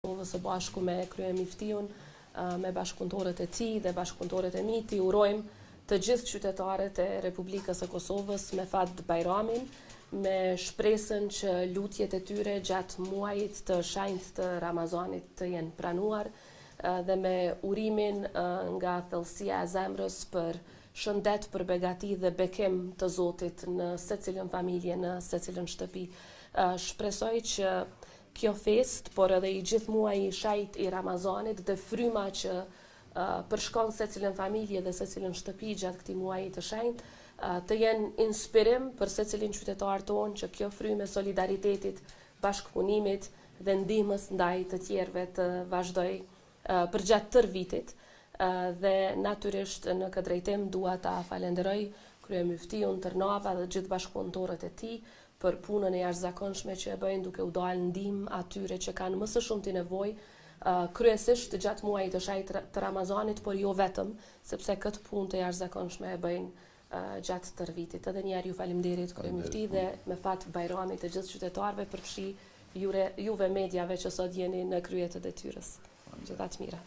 Kosovës së bashku me kryemiftiun, me bashkëpunëtorët e tij dhe bashkëpunëtorët e mi, t'i urojmë të gjithë qytetarët e Republikës së Kosovës me Fat Bajramin, me shpresën që lutjet e tyre gjatë muajit të shenjtë të Ramazanit të jenë pranuar dhe me urimin nga thellësia e zemrës për shëndet, për begati dhe bekim të Zotit në secilën familje, në secilën shtëpi. Shpresoj që kjo fest, por edhe i gjithë muaji i shenjtë i Ramazanit dhe fryma që përshkon secilën familje dhe secilën shtëpi gjatë këtij muaji të shenjtë, të jenë inspirim për secilin qytetar tonë që kjo frymë e solidaritetit, bashkëpunimit dhe ndihmës ndaj të tjerëve të vazhdoj përgjatë tërë vitit. Dhe natyrisht në këtë drejtim dua ta falenderoj kryemiftiun Tërnava dhe gjithë bashkëpunëtorët e tij për punën e jashtëzakonshme që e bëjnë duke u dalë ndihmë atyre që kanë më së shumti nevojë, kryesisht gjatë muajit të shenjtë të Ramazanit, por jo vetëm, sepse këtë punë të jashtëzakonshme e bëjnë gjatë tërë vitit. Edhe një herë ju faleminderit kryemifti dhe me Fat Bajramit të gjithë qytetarëve, përfshi juve mediave që sot jeni në krye të detyrës. Gjithatë mira.